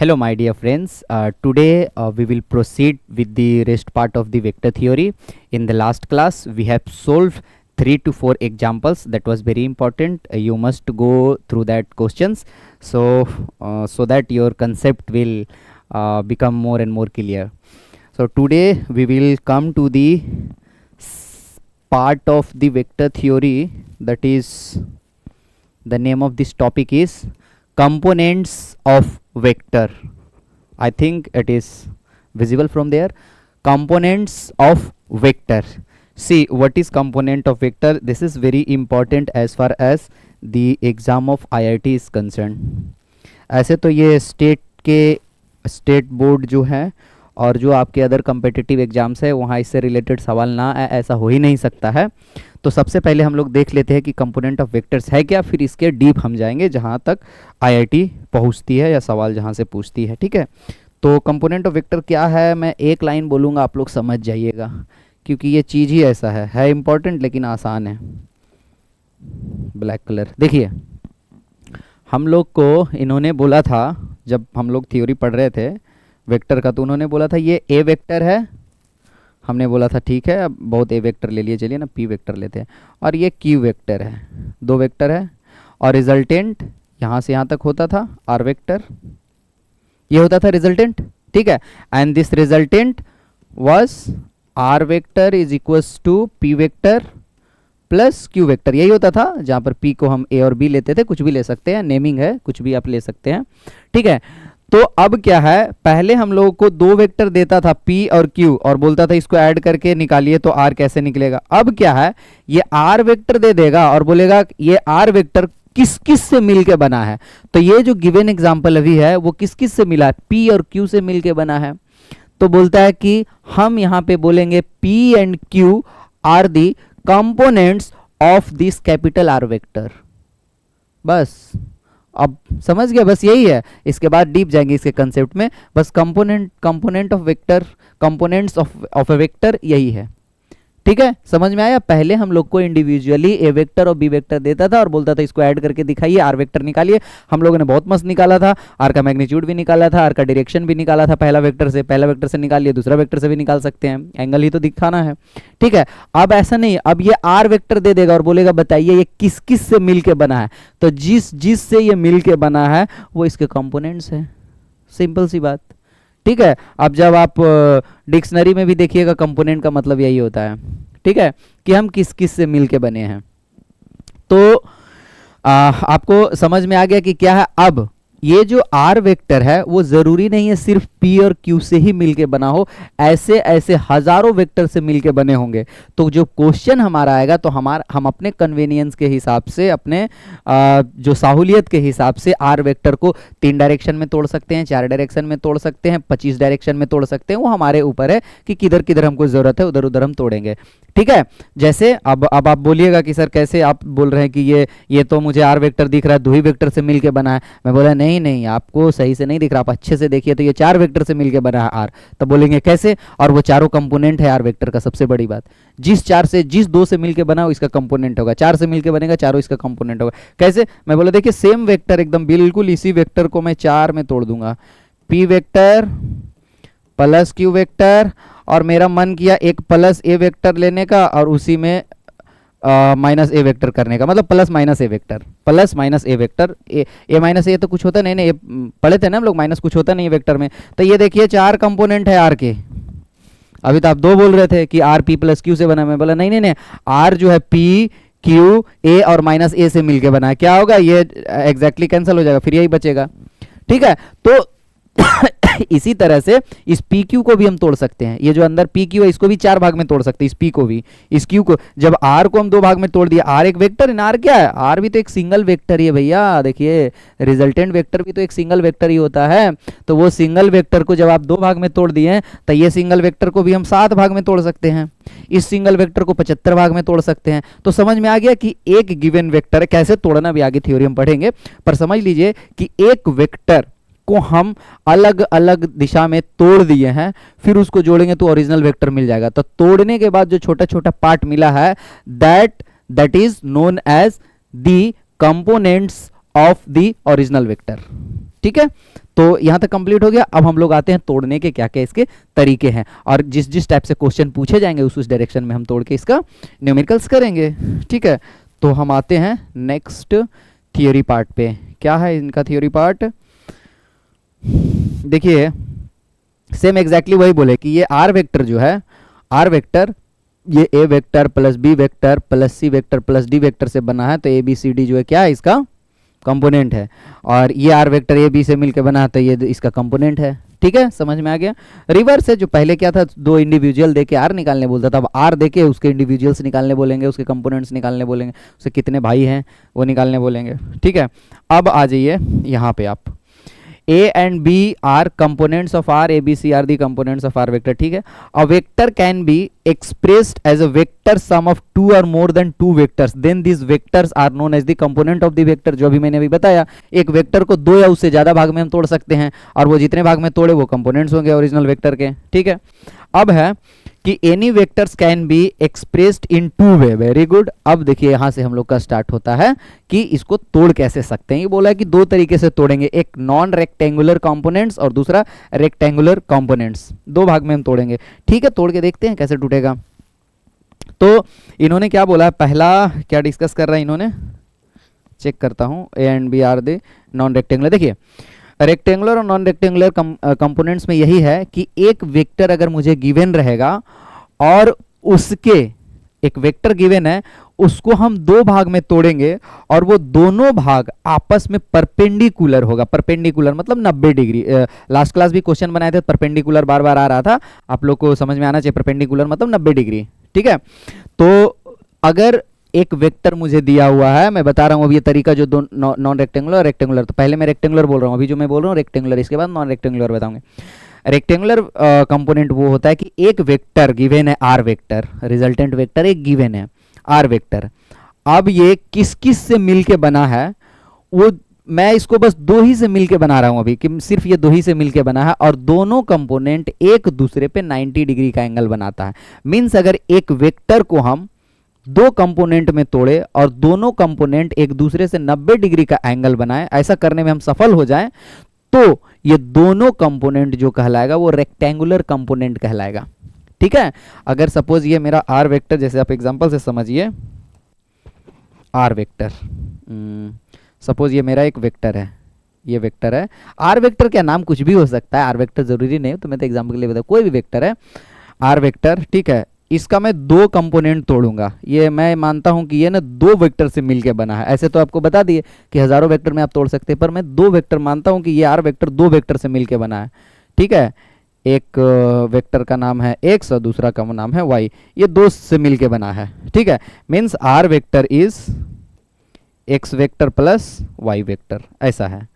Hello, my dear friends. Today we will proceed with the rest part of the vector theory. In the last class, we have solved 3 to 4 examples. That was very important. You must go through that questions, so that your concept will become more and more clear. So today we will come to the part of the vector theory. That is, the name of this topic is components of vector. I think it is visible from there. Components of vector. See, what is component of vector? This is very important as far as the exam of IIT is concerned. ऐसे तो ये state board जो है और जो आपके other competitive exams है वहाँ इससे रिलेटेड सवाल ना आए, ऐसा हो ही नहीं सकता है. तो सबसे पहले हम लोग देख लेते हैं कि कंपोनेंट ऑफ वेक्टर्स है क्या, फिर इसके डीप हम जाएंगे जहाँ तक आईआईटी पहुँचती है या सवाल जहाँ से पूछती है. ठीक है, तो कंपोनेंट ऑफ वेक्टर क्या है, मैं एक लाइन बोलूँगा, आप लोग समझ जाइएगा, क्योंकि ये चीज़ ही ऐसा है इम्पॉर्टेंट लेकिन आसान है. ब्लैक कलर देखिए, हम लोग को इन्होंने बोला था जब हम लोग थ्योरी पढ़ रहे थे वेक्टर का, तो उन्होंने बोला था ये ए वेक्टर है. हमने बोला था ठीक है, अब बहुत ए वेक्टर ले लिए, चलिए ना पी वेक्टर लेते हैं. और ये क्यू वेक्टर है, दो वेक्टर है. और रिजल्टेंट यहाँ से यहाँ तक होता था आर वेक्टर, ये होता था रिजल्टेंट. ठीक है, and this resultant was R vector is equals to P vector plus Q vector. यही होता था, जहाँ पर पी को हम ए और बी लेते थे, कुछ भी ले सकते हैं, नेमिंग है, कुछ भी आप ले सकते हैं. ठीक है, तो अब क्या है, पहले हम लोगों को दो वेक्टर देता था P और Q और बोलता था इसको ऐड करके निकालिए तो R कैसे निकलेगा. अब क्या है, ये R वेक्टर दे देगा और बोलेगा ये R वेक्टर किस किस से मिलके बना है. तो ये जो गिवन एग्जांपल अभी है वो किस किस से मिला है, P और Q से मिलके बना है. तो बोलता है कि हम यहाँ पे बोलेंगे P and Q are the components of this capital R vector. बस अब समझ गया, बस यही है. इसके बाद डीप जाएंगे इसके कंसेप्ट में. बस component of vector, components of A vector यही है. ठीक है, समझ में आया. पहले हम लोग को इंडिविजुअली ए वेक्टर और बी वेक्टर देता था और बोलता था इसको ऐड करके दिखाइए, आर वेक्टर निकालिए. हम लोगों ने बहुत मस्त निकाला था, आर का मैग्नीट्यूड भी निकाला था, आर का डायरेक्शन भी निकाला था. पहला वेक्टर से निकालिए, दूसरा वेक्टर से भी निकाल सकते हैं, एंगल ही तो दिखाना है. ठीक है, अब ऐसा नहीं, अब ये आर वेक्टर दे देगा और बोलेगा बताइए ये किस किस से मिलके बना है. तो जिस जिस से ये मिलके बना है वो इसके कंपोनेंट्स है. सिंपल सी बात. ठीक है, अब जब आप डिक्शनरी में भी देखिएगा कंपोनेंट का मतलब यही होता है. ठीक है, कि हम किस किस से मिलके बने हैं. तो आपको समझ में आ गया कि क्या है. अब ये जो आर वेक्टर है वो जरूरी नहीं है सिर्फ पी और क्यू से ही मिलके बना हो, ऐसे ऐसे हजारों वेक्टर से मिलके बने होंगे. तो जो क्वेश्चन हमारा आएगा तो हम अपने कन्वीनियंस के हिसाब से, अपने जो सहूलियत के हिसाब से आर वेक्टर को 3 डायरेक्शन में तोड़ सकते हैं, 4 डायरेक्शन में तोड़ सकते हैं, 25 डायरेक्शन में तोड़ सकते हैं. वो हमारे ऊपर है कि किधर किधर हमको जरूरत है उधर उधर हम तोड़ेंगे. ठीक है, जैसे अब आप बोलिएगा कि सर कैसे आप बोल रहे हैं कि ये तो मुझे आर वेक्टर दिख रहा है, 2 ही वेक्टर से मिलके बना है. मैं बोला नहीं, आपको सही से नहीं दिख रहा, आप अच्छे से देखिए तो ये 4 वेक्टर से मिलके बना है आर. तो बोलेंगे कैसे, और वो चारों कंपोनेंट है आर वेक्टर का. सबसे बड़ी बात, जिस 2 से मिलके बना हो इसका कंपोनेंट होगा, 4 से मिलके बनेगा चारों इसका कंपोनेंट होगा. कैसे, मैं बोला देखिए सेम वेक्टर एकदम बिल्कुल इसी वेक्टर को मैं 4 में तोड़ दूंगा, P vector plus Q vector, और मेरा मन किया एक प्लस ए वेक्टर लेने का और उसी में माइनस ए वेक्टर करने का, मतलब प्लस माइनस ए वेक्टर, प्लस माइनस ए वेक्टर. ए माइनस ए तो कुछ होता नहीं, पढ़े थे ना हम लोग, माइनस कुछ होता नहीं वेक्टर में. तो ये देखिए 4 कंपोनेंट है आर के. अभी तो आप 2 बोल रहे थे कि आर पी प्लस क्यू से बना. मैं बोला नहीं, आर जो है पी क्यू ए और माइनस ए से मिलके बना है. क्या होगा, ये एग्जैक्टली कैंसिल हो जाएगा, फिर यही बचेगा. ठीक है, तो इसी तरह से इस पी क्यू को भी हम तोड़ सकते हैं. ये जो अंदर पी क्यू है इसको भी 4 भाग में तोड़ सकते हैं, इस पी को भी, इस क्यू को. जब आर को हम 2 भाग में तोड़ दिया, आर एक वेक्टर है, आर क्या है, आर भी तो एक सिंगल वेक्टर ही है भैया. देखिए रिजल्टेंट वेक्टर भी तो एक सिंगल वेक्टर ही होता है. तो वो सिंगल वेक्टर को जब आप 2 भाग में तोड़ दिए तो ये सिंगल वेक्टर को भी हम 7 भाग में तोड़ सकते हैं, इस सिंगल वेक्टर को 75 भाग में तोड़ सकते हैं. तो समझ में आ गया कि एक गिवन वेक्टर कैसे तोड़ना भी आगे थ्योरी हम पढ़ेंगे. पर समझ लीजिए कि एक वेक्टर को हम अलग अलग दिशा में तोड़ दिए हैं, फिर उसको जोड़ेंगे तो ओरिजिनल वेक्टर मिल जाएगा. तो तोड़ने के बाद जो छोटा छोटा पार्ट मिला है that is known as the components of the original vector. ठीक है, तो यहाँ तक कंप्लीट हो गया। अब हम लोग आते हैं तोड़ने के क्या क्या इसके तरीके हैं, और जिस जिस टाइप से क्वेश्चन पूछे जाएंगे उस डायरेक्शन में हम तोड़ के इसका न्यूमेरिकल्स करेंगे। ठीक है, तो हम आते हैं नेक्स्ट थियोरी पार्ट पे। क्या है इनका थियोरी पार्ट? देखिए सेम एग्जैक्टली वही बोले कि ये आर वेक्टर जो है, आर वेक्टर ये A vector plus B vector plus C vector plus D vector से बना है, तो ए बी सी डी जो है क्या है इसका कंपोनेंट है, और ये आर वेक्टर ए बी से मिलकर बना है तो ये इसका कंपोनेंट है। ठीक है, समझ में आ गया। रिवर्स है, जो पहले क्या था, दो इंडिविजुअल देके आर निकालने बोलता था, अब आर देके उसके इंडिविजुअल्स निकालने बोलेंगे, उसके कंपोनेंट्स निकालने बोलेंगे, उसके कितने भाई हैं वो निकालने बोलेंगे। ठीक है, अब आ जाइए यहाँ पे आप, A and B are components of R, A, B, C are the components of R vector. ठीक है, a vector can be expressed as a vector sum of two or more than two vectors, then these vectors are known as the component of the vector। जो भी मैंने अभी बताया, एक vector को दो या उससे ज्यादा भाग में हम तोड़ सकते हैं, और वो जितने भाग में तोड़े वो कंपोनेंट्स होंगे ओरिजिनल वेक्टर के। ठीक है, अब है कि any vectors can be expressed in two way. Very good. अब देखिए यहां से हम लोग का स्टार्ट होता है कि इसको तोड़ कैसे सकते हैं। ये बोला है कि दो तरीके से तोड़ेंगे, एक नॉन रेक्टेंगुलर कंपोनेंट्स और दूसरा रेक्टेंगुलर कंपोनेंट्स, दो भाग में हम तोड़ेंगे। ठीक है, तोड़ के देखते हैं कैसे टूटेगा। तो इन्होंने क्या बोला, पहला क्या डिस्कस कर रहा है इन्होंने, चेक करता हूं, A and B are they non rectangular. देखिए रेक्टेंगुलर और नॉन रेक्टेंगुलर कंपोनेंट्स में यही है कि एक वेक्टर अगर मुझे गिवन रहेगा और उसके एक वेक्टर गिवन है, उसको हम दो भाग में तोड़ेंगे और वो दोनों भाग आपस में परपेंडिकुलर होगा। परपेंडिकुलर मतलब 90 डिग्री। लास्ट क्लास भी क्वेश्चन बनाए थे, परपेंडिकुलर बार बार आ रहा था, आप लोग को समझ में आना चाहिए परपेंडिकुलर मतलब 90 डिग्री। ठीक है, तो अगर एक वेक्टर मुझे दिया हुआ है, मैं बता रहा हूं अभी ये तरीका जो दो नॉन रेक्टेंगुलर और रेक्टेंगुलर, तो पहले मैं रेक्टेंगुलर बोल रहा हूं, अभी जो मैं बोल रहा हूं रेक्टेंगुलर, इसके बाद नॉन रेक्टेंगुलर बताऊंगे। रेक्टेंगुलर कंपोनेंट वो होता है कि एक वेक्टर गिवन है आर वेक्टर, रिजल्टेंट वेक्टर एक गिवन है आर वेक्टर। अब ये किस किस से मिलके बना है, वो मैं इसको बस दो ही से मिलके बना रहा हूं अभी, कि सिर्फ ये दो ही से मिलके बना है, और दोनों कंपोनेंट एक दूसरे पे 90 डिग्री का एंगल बनाता है। मीन्स अगर एक वेक्टर को हम दो कंपोनेंट में तोड़े और दोनों कंपोनेंट एक दूसरे से 90 डिग्री का एंगल बनाए, ऐसा करने में हम सफल हो जाएं, तो ये दोनों कंपोनेंट जो कहलाएगा वो रेक्टेंगुलर कंपोनेंट कहलाएगा। ठीक है, अगर सपोज ये मेरा आर वेक्टर, जैसे आप एग्जांपल से समझिए, आर वेक्टर, सपोज ये मेरा एक वेक्टर है, ये वेक्टर है। आर वेक्टर क्या नाम कुछ भी हो सकता है, आर वेक्टर जरूरी नहीं, तो मैं तो एग्जांपल के लिए बता, कोई भी वेक्टर है आर वेक्टर। ठीक है, इसका मैं दो कंपोनेंट तोड़ूंगा, ये मैं मानता हूं कि ये ना दो वेक्टर से मिलके बना है। ऐसे तो आपको बता दिए कि हजारों वेक्टर में आप तोड़ सकते हैं, पर मैं दो वेक्टर मानता हूं कि ये आर वेक्टर दो वेक्टर से मिलके बना है। ठीक है, एक वेक्टर का नाम है x और दूसरा का नाम है y, ये दो से मिलके बना है। ठीक है, means R vector is x vector plus y vector, ऐसा है।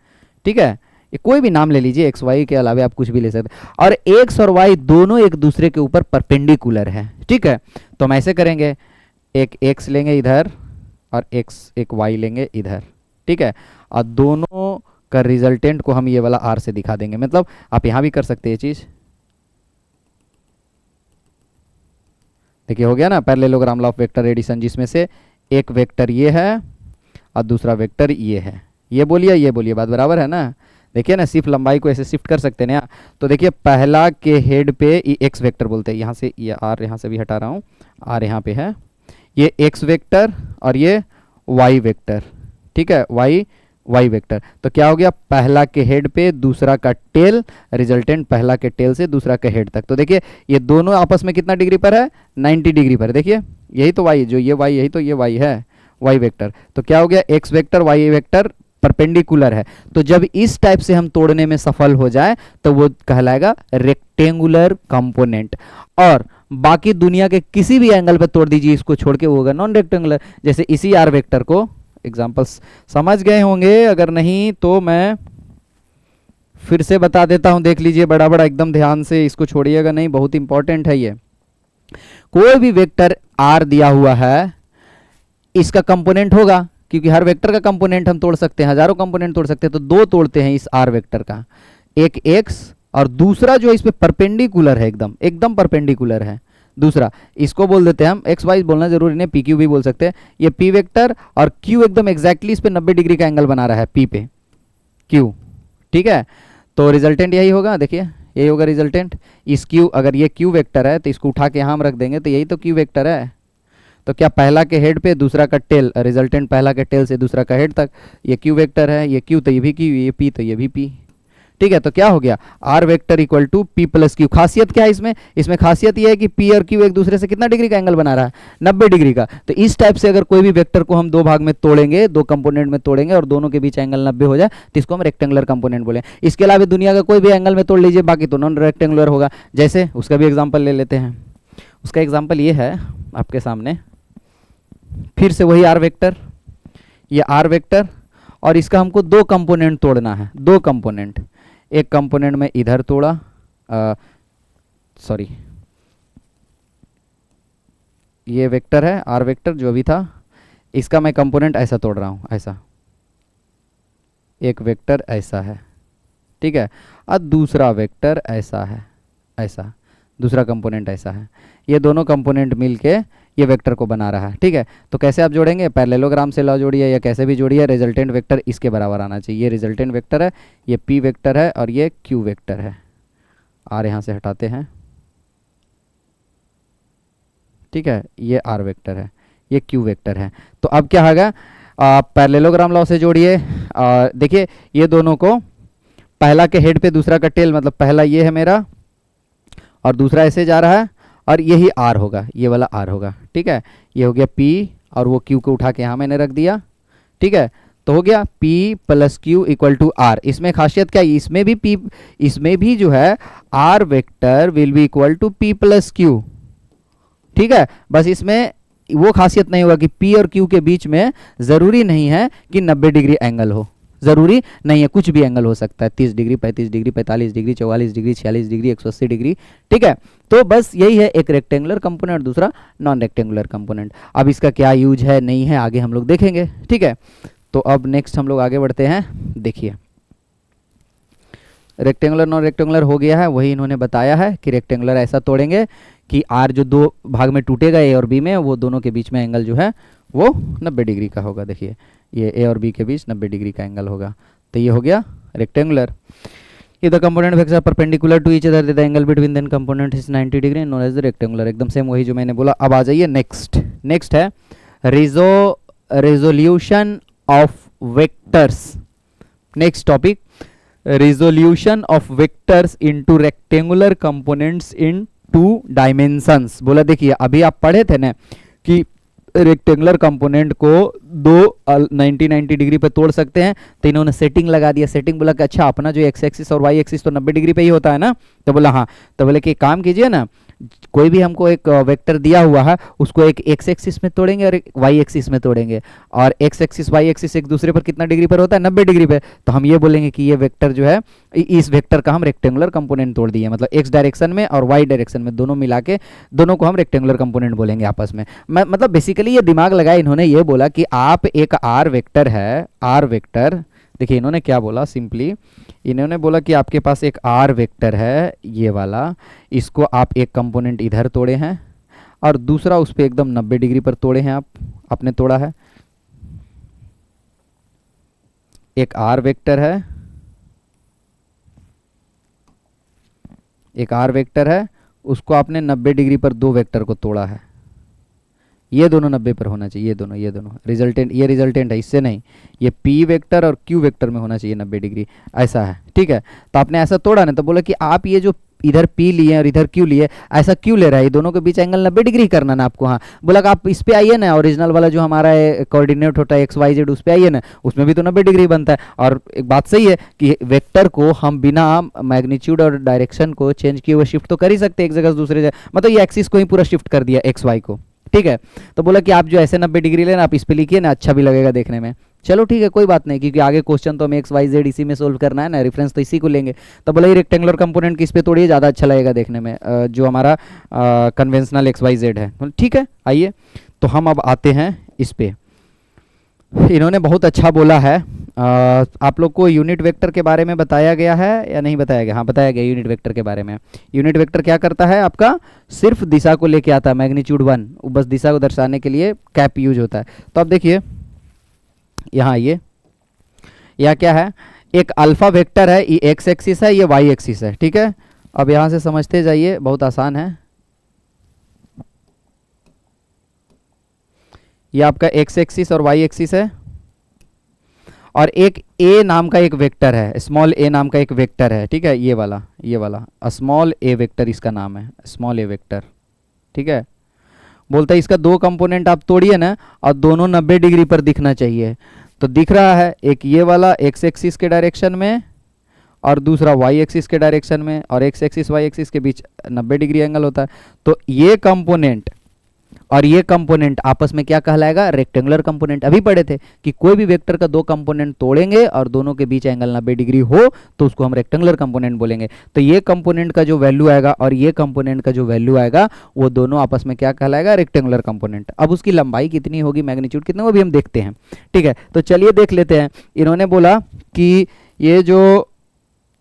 ठीक है, ये कोई भी नाम ले लीजिए, एक्स वाई के अलावा आप कुछ भी ले सकते हैं, और एक्स और वाई दोनों एक दूसरे के ऊपर परपेंडिकुलर है। ठीक है, तो हम ऐसे करेंगे, एक एक्स लेंगे इधर और एक वाई लेंगे इधर। ठीक है, और दोनों का रिजल्टेंट को हम ये वाला आर से दिखा देंगे। मतलब आप यहां भी कर सकते हैं ये चीज। देखिए हो गया ना parallelogram law of vector addition, जिसमें से एक वेक्टर ये है और दूसरा वेक्टर ये है। ये बोलिए बात बराबर है ना। देखिए ना, सिर्फ लंबाई को ऐसे शिफ्ट कर सकते हैं ना। तो देखिए पहला के हेड पे एक्स वेक्टर बोलते हैं, यहाँ से ये आर यहाँ से भी हटा रहा हूँ, आर यहाँ पे है, ये एक्स वेक्टर और ये वाई वेक्टर। ठीक है, वाई वेक्टर। तो क्या हो गया, पहला के हेड पे दूसरा का टेल, रिजल्टेंट पहला के टेल से दूसरा के हेड तक। तो देखिए ये दोनों आपस में कितना डिग्री पर है, 90 डिग्री पर। देखिए यही तो वाई, जो ये वाई, यही तो ये वाई है, वाई वेक्टर। तो क्या हो गया, X vector Y vector perpendicular है। तो जब इस टाइप से हम तोड़ने में सफल हो जाए तो वो कहलाएगा रेक्टेंगुलर कंपोनेंट। और बाकी दुनिया के किसी भी एंगल पर तोड़ दीजिए इसको छोड़ के, वो होगा नॉन रेक्टेंगुलर। जैसे इसी आर वेक्टर को, एग्जांपल्स समझ गए होंगे, अगर नहीं तो मैं फिर से बता देता हूं, देख लीजिए बड़ा बड़ा एकदम ध्यान से, इसको छोड़िएगा नहीं, बहुत इंपॉर्टेंट है ये। कोई भी वेक्टर आर दिया हुआ है, इसका कंपोनेंट होगा, क्योंकि हर वेक्टर का कंपोनेंट हम तोड़ सकते हैं, हजारों कंपोनेंट तोड़ सकते हैं, तो दो तोड़ते हैं इस आर वेक्टर का, एक एक्स और दूसरा जो इस पे परपेंडिकुलर है, एकदम परपेंडिकुलर है दूसरा, इसको बोल देते हैं हम, एक्स वाई बोलना जरूरी नहीं, पी क्यू भी बोल सकते हैं। ये पी वेक्टर और क्यू एकदम एग्जैक्टली इस पे 90 डिग्री का एंगल बना रहा है, पी पे क्यू। ठीक है, तो रिजल्टेंट यही होगा, देखिए यही होगा रिजल्टेंट। इस क्यू, अगर ये क्यू वेक्टर है तो इसको उठा के यहाँ हम रख देंगे, तो यही तो क्यू वेक्टर है। तो क्या पहला के हेड पे दूसरा का टेल, रिजल्टेंट पहला के टेल से दूसरा का हेड तक, ये क्यू वेक्टर है, ये क्यू तो ये भी क्यू, ये पी तो ये भी पी। ठीक है, तो क्या हो गया, R vector equal to P plus Q. खासियत क्या है इसमें, इसमें खासियत ये है कि पी और क्यू एक दूसरे से कितना डिग्री का एंगल बना रहा है, 90 डिग्री का। तो इस टाइप से अगर कोई भी वेक्टर को हम दो भाग में तोड़ेंगे, दो कंपोनेंट में तोड़ेंगे और दोनों के बीच एंगल 90 हो जाए तो इसको हम रेक्टेंगुलर कंपोनेंट बोले। इसके अलावा दुनिया का कोई भी एंगल में तोड़ लीजिए, बाकी तो नॉन रेक्टेंगुलर होगा। जैसे उसका भी एग्जाम्पल ले लेते हैं। उसका एग्जाम्पल ये है आपके सामने, फिर से वही आर वेक्टर, ये आर वेक्टर, और इसका हमको दो कंपोनेंट तोड़ना है, दो कंपोनेंट। एक कंपोनेंट में इधर तोड़ा, सॉरी ये वेक्टर है आर वेक्टर जो भी था, इसका मैं कंपोनेंट ऐसा तोड़ रहा हूँ, ऐसा एक वेक्टर ऐसा है, ठीक है, और दूसरा वेक्टर ऐसा है, ऐसा दूसरा कंपोनेंट ऐसा है। ये दोनों कंपोनेंट मिलके ये वेक्टर को बना रहा है। ठीक है, तो कैसे आप जोड़ेंगे, पैरेललोग्राम से लॉ जोड़िए या कैसे भी जोड़िए, रिजल्टेंट वेक्टर इसके बराबर आना चाहिए। ये रिजल्टेंट वेक्टर है, ये पी वेक्टर है और ये क्यू वेक्टर है। आर यहाँ से हटाते हैं, ठीक है, ये आर वेक्टर है, ये क्यू वेक्टर है। तो अब क्या होगा, पैरेललोग्राम लॉ से जोड़िए। देखिए ये दोनों को, पहला के हेड पे दूसरा का टेल, मतलब पहला ये है मेरा और दूसरा ऐसे जा रहा है, और यही आर होगा, ये वाला आर होगा। ठीक है, ये हो गया पी और वो क्यू को उठा के यहाँ मैंने रख दिया। ठीक है, तो हो गया P plus Q equal to R. इसमें खासियत क्या है, इसमें भी पी, इसमें भी जो है R vector will be equal to P plus Q. ठीक है, बस इसमें वो खासियत नहीं होगा कि पी और क्यू के बीच में जरूरी नहीं है कि 90 डिग्री एंगल हो, जरूरी नहीं है, कुछ भी एंगल हो सकता है, 30 degree, 35 degree, 45 degree, 44 degree, 46 degree, 180 degree. ठीक है, तो बस यही है, एक रेक्टेंगुलर कंपोनेंट, दूसरा नॉन रेक्टेंगुलर कंपोनेंट। अब इसका क्या यूज है नहीं है आगे हम लोग देखेंगे। ठीक है, तो अब नेक्स्ट हम लोग आगे बढ़ते हैं। देखिए रेक्टेंगुलर नॉन रेक्टेंगुलर हो गया है, वही इन्होंने बताया है कि रेक्टेंगुलर ऐसा तोड़ेंगे कि आर जो दो भाग में टूटेगा ए और बी में, वो दोनों के बीच में एंगल जो है वो 90 डिग्री का होगा। देखिए ये ए और बी के बीच 90 डिग्री का एंगल होगा, तो ये हो गया rectangular. If the component vectors are perpendicular to each other, the angle between then component is 90 degree and known as the rectangular। एकदम सेम वही जो मैंने बोला। अब आ जाइए नेक्स्ट, नेक्स्ट है resolution of vectors. Next topic, resolution of vectors into rectangular components in 2 dimensions. बोला देखिए अभी आप पढ़े थे ना कि रेक्टेंगुलर कंपोनेंट को दो 90 डिग्री पे तोड़ सकते हैं, तो इन्होंने सेटिंग लगा दिया। सेटिंग बोला कि अच्छा अपना जो एक्स एक्सिस और वाई एक्सिस तो 90 डिग्री पे ही होता है ना, तो बोला हाँ, तो बोले कि काम कीजिए ना, कोई भी हमको एक वेक्टर दिया हुआ है उसको एक एक्स एक्सिस में तोड़ेंगे और एक वाई एक्सिस में तोड़ेंगे, और एक्स एक्सिस वाई एक्सिस एक दूसरे पर कितना डिग्री पर होता है, 90 डिग्री पे। तो हम ये बोलेंगे कि ये वेक्टर जो है, इस वेक्टर का हम रेक्टेंगुलर कंपोनेंट तोड़ दिए, मतलब एक्स डायरेक्शन में और वाई डायरेक्शन में दोनों मिला के दोनों को हम रेक्टेंगुलर कंपोनेंट बोलेंगे आपस में। मतलब बेसिकली ये दिमाग लगाया, इन्होंने ये बोला कि आप एक आर वेक्टर है, आर वेक्टर, देखिए इन्होंने क्या बोला, सिंपली इन्होंने बोला कि आपके पास एक आर वेक्टर है ये वाला, इसको आप एक कंपोनेंट इधर तोड़े हैं और दूसरा उस पर एकदम 90 डिग्री पर तोड़े हैं, आपने तोड़ा है। एक आर वेक्टर है, एक आर वेक्टर है, उसको आपने 90 डिग्री पर दो वेक्टर को तोड़ा है, ये दोनों 90 पर होना चाहिए, ये दोनों रिजल्टेंट, ये रिजल्टेंट है, इससे नहीं, ये पी वेक्टर और क्यू वेक्टर में होना चाहिए 90 डिग्री, ऐसा है। ठीक है, तो आपने ऐसा तोड़ा ना, तो बोला कि आप ये जो इधर पी लिए और इधर क्यू लिए, ऐसा क्यों ले रहा है, ये दोनों के बीच एंगल 90 डिग्री करना ना आपको। हाँ, बोला कि आप इस पे आइए ना, ओरिजिनल वाला जो हमारा कोऑर्डिनेट होता है एक्स वाई जेड, उस पे आइए ना, उसमें भी तो 90 डिग्री बनता है। और एक बात सही है कि वेक्टर को हम बिना मैग्नीट्यूड और डायरेक्शन को चेंज किए हुए शिफ्ट तो कर ही सकते हैं एक जगह से दूसरे जगह, मतलब ये एक्सिस को ही पूरा शिफ्ट कर दिया एक्स वाई को। ठीक है, तो बोला कि आप जो ऐसे 90 डिग्री लेना, आप इस पे लिखिए ना, अच्छा भी लगेगा देखने में। चलो ठीक है, कोई बात नहीं, क्योंकि आगे क्वेश्चन तो हमें एक्स वाई जेड इसी में सोल्व करना है ना, रेफरेंस तो इसी को लेंगे। तो बोला ये रेक्टेंगुलर कंपोनेंट किस पे तोड़िए, ज़्यादा अच्छा लगेगा देखने में, जो हमारा कन्वेंशनल एक्स वाई जेड है। ठीक है, आइए तो हम अब आते हैं इस पे। इन्होंने बहुत अच्छा बोला है। आप लोग को यूनिट वेक्टर के बारे में बताया गया है या नहीं बताया गया? हाँ बताया गया यूनिट वेक्टर के बारे में। यूनिट वेक्टर क्या करता है, आपका सिर्फ दिशा को लेके आता है, मैग्नीट्यूड 1, बस दिशा को दर्शाने के लिए कैप यूज होता है। तो अब देखिए यहाँ आइए, यह क्या है, एक अल्फा वेक्टर है, ये एक्स एक्सिस है, ये वाई एक्सिस है, ठीक है। अब यहां से समझते जाइए, बहुत आसान है। ये आपका एक्स एक्सिस और वाई एक्सिस है, और एक ए नाम का एक वेक्टर है, स्मॉल ए नाम का एक वेक्टर है, ठीक है। ये वाला स्मॉल ए वेक्टर इसका नाम है, स्मॉल ए वेक्टर, ठीक है। बोलता है इसका दो कंपोनेंट आप तोड़िए ना और दोनों 90 डिग्री पर दिखना चाहिए। तो दिख रहा है, एक ये वाला एक्स एक्सिस के डायरेक्शन में और दूसरा वाई एक्सिस के डायरेक्शन में, और एक्स एक्सिस वाई एक्सिस के बीच 90 डिग्री एंगल होता है। तो ये कंपोनेंट और ये कंपोनेंट आपस में क्या कहलाएगा? Rectangular component. अभी पढ़े थे कि कोई भी वेक्टर का दो कंपोनेंट तोड़ेंगे और दोनों के बीच एंगल 90 डिग्री हो तो उसको हम रेक्टेंगुलर कंपोनेंट बोलेंगे। तो ये कंपोनेंट का जो वैल्यू आएगा और ये कंपोनेंट का जो वैल्यू आएगा वो दोनों आपस में क्या कहलाएगा? Rectangular component. अब उसकी लंबाई कितनी होगी, मैग्नीट्यूड कितना, वो भी हम देखते हैं, ठीक है। तो चलिए देख लेते हैं। इन्होंने बोला कि ये जो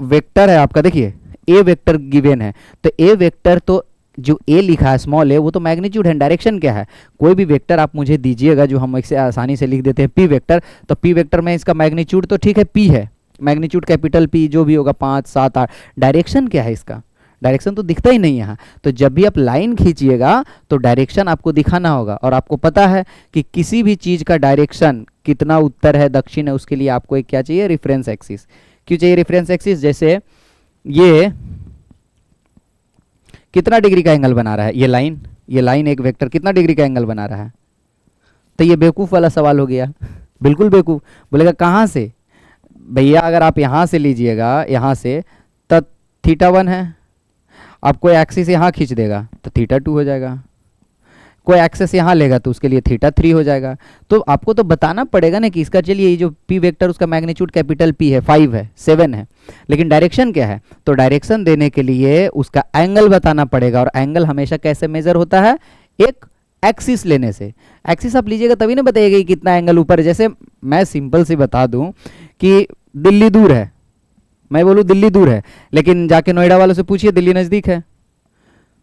वेक्टर है आपका, देखिए ए वेक्टर गिवन है, तो ए वेक्टर तो जो ए लिखा है स्मॉल ए वो तो मैग्नीट्यूड है। डायरेक्शन क्या है? कोई भी वेक्टर आप मुझे दीजिएगा जो हम इसे आसानी से लिख देते हैं पी वेक्टर, तो पी वेक्टर में इसका मैग्नीट्यूड तो ठीक है पी है, मैग्नीट्यूड कैपिटल पी जो भी होगा 5 7 8। डायरेक्शन क्या है इसका? डायरेक्शन तो दिखता ही नहीं यहाँ। तो जब भी आप लाइन खींचिएगा तो डायरेक्शन आपको दिखाना होगा, और आपको पता है कि किसी भी चीज़ का डायरेक्शन कितना उत्तर है दक्षिण है उसके लिए आपको एक क्या चाहिए? Reference axis. क्यों चाहिए रेफरेंस एक्सिस? जैसे ये कितना डिग्री का एंगल बना रहा है, ये लाइन एक वेक्टर कितना डिग्री का एंगल बना रहा है? तो ये बेवकूफ़ वाला सवाल हो गया, बिल्कुल बेवकूफ़। बोलेगा कहाँ से? भैया अगर आप यहाँ से लीजिएगा, यहाँ से, तब θ1 है, आप कोई एक्सिस यहाँ खींच देगा तो θ2 हो जाएगा, कोई एक्सेस यहाँ लेगा तो उसके लिए θ3 हो जाएगा। तो आपको तो बताना पड़ेगा ना कि इसका, चलिए ये जो पी वेक्टर उसका मैग्नीट्यूड कैपिटल पी है, 5 है, 7 है, लेकिन डायरेक्शन क्या है? तो डायरेक्शन देने के लिए उसका एंगल बताना पड़ेगा, और एंगल हमेशा कैसे मेजर होता है? एक एक्सिस लेने से। एक्सिस आप लीजिएगा तभी ना बताइएगा कि कितना एंगल ऊपर है। जैसे मैं सिंपल सी बता दूं कि दिल्ली दूर है, मैं बोलूँ दिल्ली दूर है, लेकिन जाके नोएडा वालों से पूछिए दिल्ली नज़दीक है।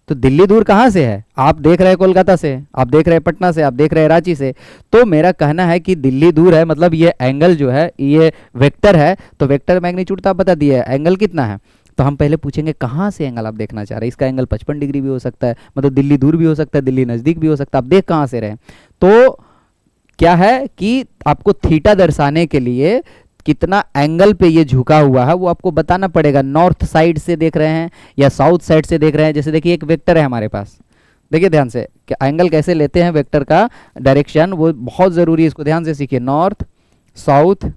तो दिल्ली दूर कहाँ से है? आप देख रहे हैं कोलकाता से, आप देख रहे हैं पटना से, आप देख रहे हैं रांची से। तो मेरा कहना है कि दिल्ली दूर है, मतलब ये एंगल जो है ये वेक्टर है, तो वेक्टर मैग्नीट्यूड तो आप बता दिए, एंगल कितना है। तो हम पहले पूछेंगे कहाँ से एंगल आप देखना चाह रहे हैं। इसका एंगल 55 डिग्री भी हो सकता है, मतलब दिल्ली दूर भी हो सकता है, दिल्ली नज़दीक भी हो सकता है, आप देख कहाँ से रहे। तो क्या है कि आपको थीटा दर्शाने के लिए कितना एंगल पे ये झुका हुआ है वो आपको बताना पड़ेगा। नॉर्थ साइड से देख रहे हैं या साउथ साइड से देख रहे हैं। जैसे देखिए एक वेक्टर है हमारे पास, देखिए ध्यान से कि एंगल कैसे लेते हैं वेक्टर का डायरेक्शन, वो बहुत ज़रूरी है, इसको ध्यान से सीखिए। नॉर्थ, साउथ,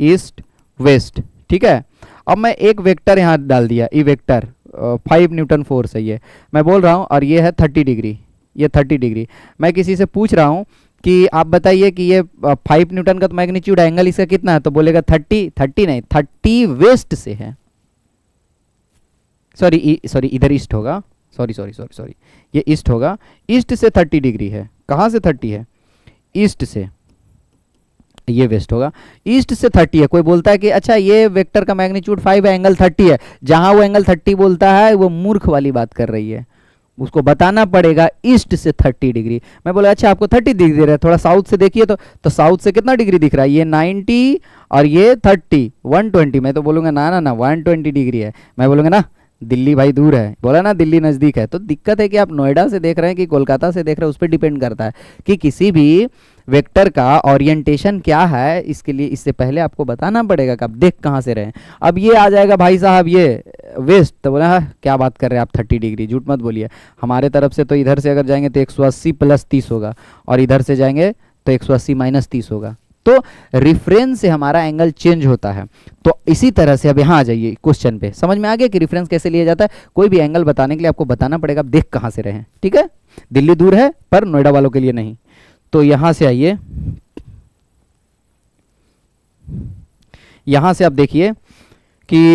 ईस्ट, वेस्ट, ठीक है। अब मैं एक वेक्टर यहाँ डाल दिया, ई वेक्टर 5 न्यूटन फोर्स है ये, मैं बोल रहा हूँ, और ये है 30 डिग्री, ये 30 डिग्री। मैं किसी से पूछ रहा हूँ कि आप बताइए कि ये 5 न्यूटन का तो मैग्नीट्यूड एंगल इसका कितना है, तो बोलेगा 30 नहीं, 30 वेस्ट से है, सॉरी इधर ईस्ट होगा, सॉरी ये ईस्ट होगा, ईस्ट से 30 डिग्री है। कहाँ से 30 है? ईस्ट से। ये वेस्ट होगा, ईस्ट से 30 है। कोई बोलता है कि अच्छा ये वेक्टर का मैग्नीट्यूड 5 है, एंगल 30 है, जहां वो एंगल 30 बोलता है वो मूर्ख वाली बात कर रही है, उसको बताना पड़ेगा ईस्ट से 30 डिग्री। मैं बोला अच्छा आपको 30 डिग्री दे रहा है, थोड़ा साउथ से देखिए, तो साउथ से कितना डिग्री दिख रहा है? ये 90 और ये 30, 120। मैं तो बोलूँगा ना 120 डिग्री है। मैं बोलूँगा ना दिल्ली भाई दूर है, बोला ना दिल्ली नज़दीक है। तो दिक्कत है कि आप नोएडा से देख रहे हैं कि कोलकाता से देख रहे हैं, उस पर डिपेंड करता है कि किसी भी वेक्टर का ओरिएंटेशन क्या है। इसके लिए इससे पहले आपको बताना पड़ेगा कि आप देख कहाँ से रहे हैं। अब ये आ जाएगा भाई साहब ये वेस्ट, तो बोला क्या बात कर रहे हैं आप 30 डिग्री, झूठ मत बोलिए। हमारे तरफ से तो इधर से अगर जाएंगे तो 180 + 30 होगा, और इधर से जाएंगे तो 180 - 30 होगा। तो रिफरेंस से हमारा एंगल चेंज होता है। तो इसी तरह से अब यहाँ आ जाइए क्वेश्चन पे, समझ में आ गया कि रेफरेंस कैसे लिया जाता है। कोई भी एंगल बताने के लिए आपको बताना पड़ेगा आप देख कहाँ से रहे हैं, ठीक है। दिल्ली दूर है पर नोएडा वालों के लिए नहीं। तो यहाँ से आइए, यहाँ से आप देखिए कि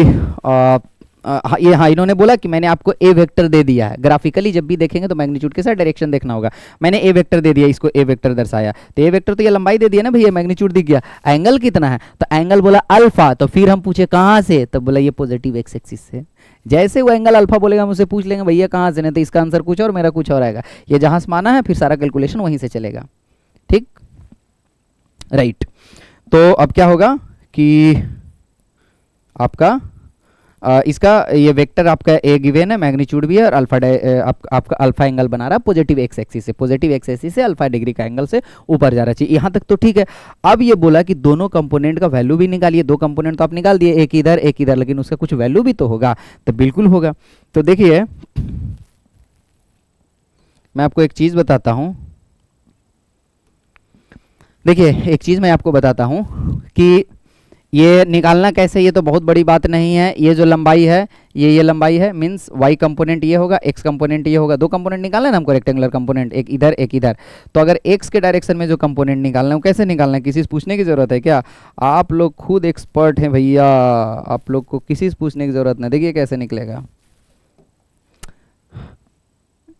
ये हाँ इन्होंने बोला कि मैंने आपको ए वेक्टर दे दिया है। ग्राफिकली जब भी देखेंगे तो मैग्नीट्यूड के साथ डायरेक्शन देखना होगा। मैंने ए वेक्टर दे दिया, इसको ए वेक्टर दर्शाया, तो ए वेक्टर तो ये लंबाई दे दिया ना भैया, मैग्नीट्यूड दिख गया। एंगल कितना है? तो एंगल बोला अल्फा। तो फिर हम पूछे कहाँ से, तो बोला ये पॉजिटिव एक्स एक्सिस से। जैसे वो एंगल अल्फा बोलेगा हम उससे पूछ लेंगे भैया कहाँ से, नहीं तो इसका आंसर कुछ और मेरा कुछ और आएगा। ये जहाँ से माना है फिर सारा कैलकुलेशन वहीं से चलेगा, ठीक राइट। तो अब क्या होगा कि आपका इसका ये वेक्टर आपका ए गिवन है, मैग्नीट्यूड भी है, और अल्फा आपका अल्फा एंगल बना रहा है पॉजिटिव एक्स एक्सिस से, पॉजिटिव एक्स एक्सिस से अल्फा डिग्री का एंगल से ऊपर जा रहा चाहिए। यहाँ तक तो ठीक है। अब ये बोला कि दोनों कंपोनेंट का वैल्यू भी निकालिए। दो कंपोनेंट तो आप निकाल दिए, एक इधर, लेकिन उसका कुछ वैल्यू भी तो होगा। तो बिल्कुल होगा। तो देखिए मैं आपको एक चीज बताता हूं, देखिए एक चीज मैं आपको बताता हूं कि ये निकालना कैसे, ये तो बहुत बड़ी बात नहीं है। ये जो लंबाई है, ये लंबाई है, मीन्स वाई कंपोनेंट ये होगा, एक्स कंपोनेंट ये होगा। दो कंपोनेंट निकालना है ना हमको, रेक्टेंगुलर कंपोनेंट, एक इधर एक इधर। तो अगर एक्स के डायरेक्शन में जो कंपोनेंट निकालना है वो कैसे निकालना है, किसी से पूछने की जरूरत है क्या? आप लोग खुद एक्सपर्ट हैं भैया, आप लोग को किसी से पूछने की जरूरत नहीं। देखिए कैसे निकलेगा।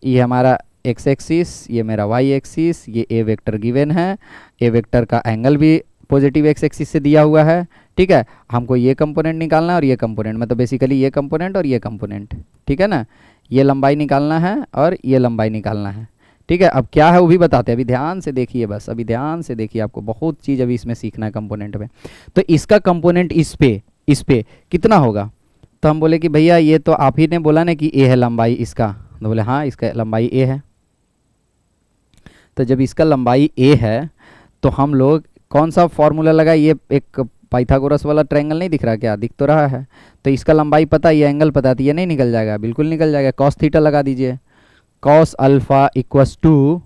ये हमारा एक्स एक्सिस, ये मेरा वाई एक्सिस, ये ए वेक्टर गिवन है, ए वेक्टर का एंगल भी पॉजिटिव एक्स एक्सिस से दिया हुआ है। ठीक है, हमको ये कंपोनेंट निकालना है और ये कंपोनेंट, मतलब बेसिकली ये कंपोनेंट और ये कंपोनेंट, ठीक है ना। ये लंबाई निकालना है और ये लंबाई निकालना है। ठीक है, अब क्या है वो भी बताते हैं, अभी ध्यान से देखिए, बस अभी ध्यान से देखिए, आपको बहुत चीज़ अभी इसमें सीखना है कंपोनेंट में। तो इसका कंपोनेंट इस पे कितना होगा? तो हम बोले कि भैया ये तो आप ही ने बोला ना कि ए है लंबाई इसका। तो बोले हाँ, इसका लंबाई ए है। तो जब इसका लंबाई ए है तो हम लोग कौन सा फॉर्मूला लगा? ये एक पाइथागोरस वाला ट्रायंगल नहीं दिख रहा क्या? दिख तो रहा है। तो इसका लंबाई पता, ये एंगल पता, तो ये नहीं निकल जाएगा? बिल्कुल निकल जाएगा। कॉस थीटा लगा दीजिए, cos alpha equals to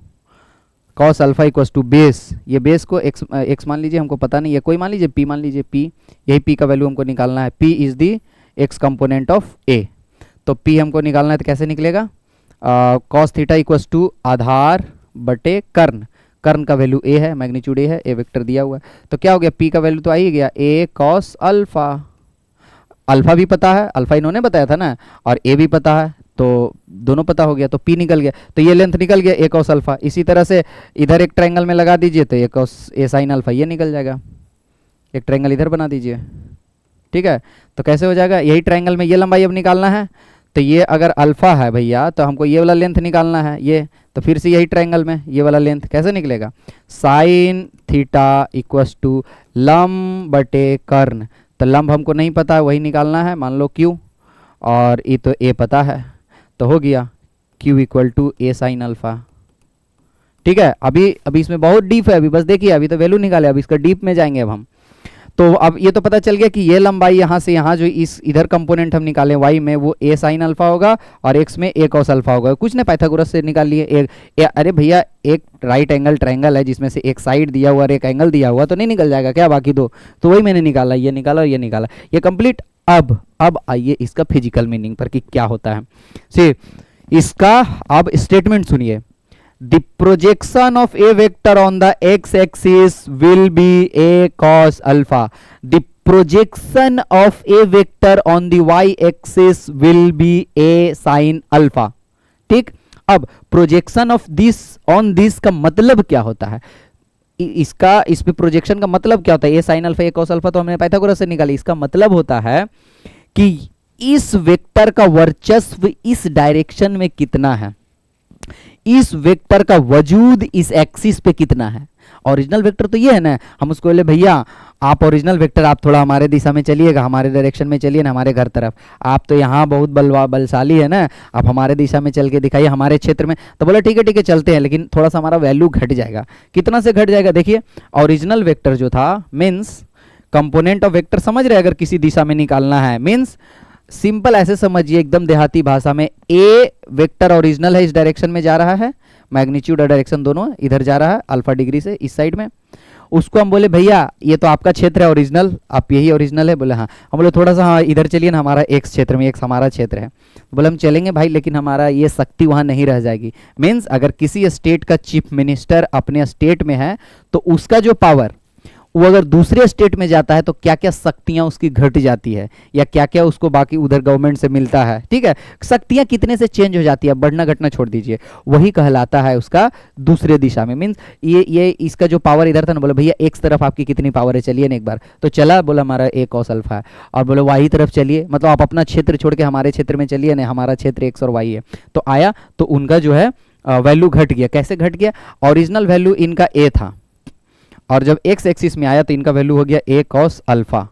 base, ये बेस को एक्स मान लीजिए, हमको पता नहीं है, कोई मान लीजिए पी, मान लीजिए पी, यही पी का वैल्यू हमको निकालना है। P is the X component of A. तो पी हमको निकालना है, तो कैसे निकलेगा? कॉस थीटा इक्वस टू आधार बटे कर्ण, कर्ण का वैल्यू ए है, मैग्नीट्यूड ए है, ए वेक्टर दिया हुआ है। तो क्या हो गया? पी का वैल्यू तो आ ही गया, ए कॉस अल्फा। अल्फा भी पता है, अल्फा इन्होंने बताया था ना, और ए भी पता है, तो दोनों पता हो गया, तो पी निकल गया। तो ये लेंथ निकल गया, ए कॉस अल्फा। इसी तरह से इधर एक ट्रायंगल में लगा दीजिए, तो ए कॉस ए साइन अल्फा ये निकल जाएगा। एक ट्रायंगल इधर बना दीजिए, ठीक है। तो कैसे हो जाएगा? यही ट्रायंगल में ये लंबाई अब निकालना है। तो ये अगर अल्फा है भैया, तो हमको ये वाला लेंथ निकालना है, ये। तो फिर से यही ट्रायंगल में ये वाला लेंथ कैसे निकलेगा? साइन थीटा इक्वस टू लंब बटे कर्ण। तो लंब हमको नहीं पता है, वही निकालना है, मान लो क्यू, और ये तो ए पता है, तो हो गया Q equal to A sine alpha. ठीक है, अभी इसमें बहुत डीप है, अभी बस देखिए, अभी तो वैल्यू निकाले, अभी इसका डीप में जाएंगे अब हम। तो अब ये तो पता चल गया कि ये लंबाई यहाँ से यहाँ जो इस इधर कंपोनेंट हम निकालें वाई में, वो ए साइन अल्फा होगा और एक्स में ए कॉस अल्फा होगा। कुछ नहीं, पाइथागोरस से निकाल लिए। अरे भैया, एक राइट एंगल ट्रायंगल है जिसमें से एक साइड दिया हुआ और एक एंगल दिया हुआ, तो नहीं निकल जाएगा क्या बाकी दो? तो वही मैंने निकाला, ये निकाला और ये निकाला, ये कंप्लीट। अब आइए इसका फिजिकल मीनिंग पर कि क्या होता है। से इसका अब स्टेटमेंट सुनिए। The projection of a vector on the x-axis will be a cos alpha. The projection of a vector on the y-axis will be a sin alpha. ठीक, अब projection of this on this का मतलब क्या होता है? इसका इस पे प्रोजेक्शन का मतलब क्या होता है? ए साइन अल्फा, ए कॉस अल्फा तो हमने पाइथागोरस से निकाली। इसका मतलब होता है कि इस वेक्टर का वर्चस्व इस डायरेक्शन में कितना है, इस वेक्टर का वजूद इस एक्सिस पे कितना है। ओरिजिनल वेक्टर तो ये है ना, हम उसको बोले भैया आप ओरिजिनल वेक्टर आप थोड़ा हमारे दिशा में चलिएगा, हमारे डायरेक्शन में चलिए ना, हमारे घर तरफ। आप तो यहाँ बहुत बलशाली है ना, आप हमारे दिशा में चल के दिखाइए, हमारे क्षेत्र में। तो बोला ठीक है चलते हैं, लेकिन थोड़ा सा हमारा वैल्यू घट जाएगा। कितना से घट जाएगा? देखिए, ओरिजिनल वेक्टर जो था, मीन्स कंपोनेंट ऑफ वेक्टर समझ रहे, अगर किसी दिशा में निकालना है, मीन्स सिंपल ऐसे समझिए एकदम देहाती भाषा में, ए वेक्टर ओरिजिनल है, इस डायरेक्शन में जा रहा है, मैग्नीट्यूड और डायरेक्शन दोनों इधर जा रहा है अल्फा डिग्री से इस साइड में। उसको हम बोले भैया ये तो आपका क्षेत्र है ओरिजिनल, आप यही ओरिजिनल है। बोले हाँ। हम बोले थोड़ा सा हाँ इधर चलिए ना, हमारा एक्स क्षेत्र में, एक्स हमारा क्षेत्र है। बोले हम चलेंगे भाई, लेकिन हमारा ये शक्ति वहाँ नहीं रह जाएगी। मीन्स अगर किसी स्टेट का चीफ मिनिस्टर अपने स्टेट में है, तो उसका जो पावर वो अगर दूसरे स्टेट में जाता है तो क्या क्या शक्तियां उसकी घट जाती है, या क्या क्या उसको बाकी उधर गवर्नमेंट से मिलता है। ठीक है, शक्तियां कितने से चेंज हो जाती है, बढ़ना घटना छोड़ दीजिए, वही कहलाता है उसका दूसरे दिशा में। मीन्स ये इसका जो पावर इधर था ना, बोले भैया एक तरफ आपकी कितनी पावर है, चलिए ना एक बार। तो चला, बोला हमारा ए कॉस अल्फा है, और बोले वाई तरफ चलिए, मतलब आप अपना क्षेत्र छोड़ के हमारे क्षेत्र में चलिए ना, हमारा क्षेत्र एक्स और वाई है। तो आया, तो उनका जो है वैल्यू घट गया। कैसे घट गया? ओरिजिनल वैल्यू इनका ए था, और जब एक्स एक्सिस में आया तो इनका वैल्यू हो गया ए कॉस अल्फा,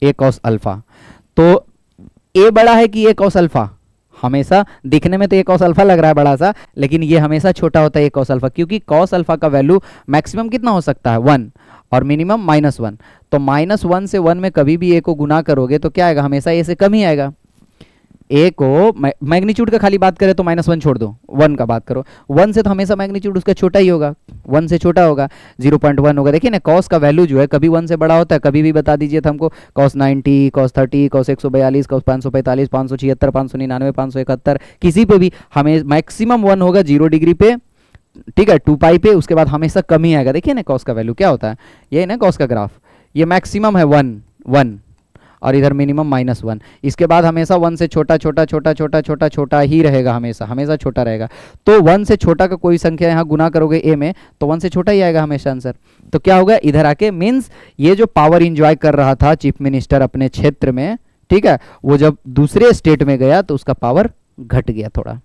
ए कॉस अल्फा। तो ए बड़ा है कि ए कॉस अल्फा? हमेशा दिखने में तो ये कॉस अल्फा लग रहा है बड़ा सा, लेकिन ये हमेशा छोटा होता है ये कॉस अल्फा, क्योंकि कॉस अल्फा का वैल्यू मैक्सिमम कितना हो सकता है 1 और मिनिमम -1। तो -1 से 1 में कभी भी ए को गुना करोगे तो क्या आएगा, हमेशा ए से कम ही आएगा। ए को मैग्नीट्यूड का खाली बात करें तो -1 छोड़ दो, 1 का बात करो, 1 से तो हमेशा मैग्नीट्यूड उसका छोटा ही होगा, 1 से छोटा होगा, 0.1 होगा। देखिए ना कॉस का वैल्यू जो है कभी 1 से बड़ा होता है, कभी भी बता दीजिए था हमको, कॉस 90, कॉस 30, कॉस 142, कॉस 545, 576, 599, 571, किसी पे भी हमें मैक्सिमम 1 होगा 0 डिग्री पे, ठीक है, 2 पाई पे, उसके बाद हमेशा कम ही आएगा। देखिए ना कॉस का वैल्यू क्या होता है, ये ना कॉस का ग्राफ, ये मैक्सिमम है 1 और इधर मिनिमम -1, इसके बाद हमेशा 1 से छोटा छोटा छोटा छोटा छोटा छोटा ही रहेगा, हमेशा हमेशा छोटा रहेगा। तो 1 से छोटा का कोई संख्या यहाँ गुना करोगे ए में तो 1 से छोटा ही आएगा हमेशा आंसर। तो क्या होगा इधर आके, मीन्स ये जो पावर इंजॉय कर रहा था चीफ मिनिस्टर अपने क्षेत्र में, ठीक है, वो जब दूसरे स्टेट में गया तो उसका पावर घट गया थोड़ा,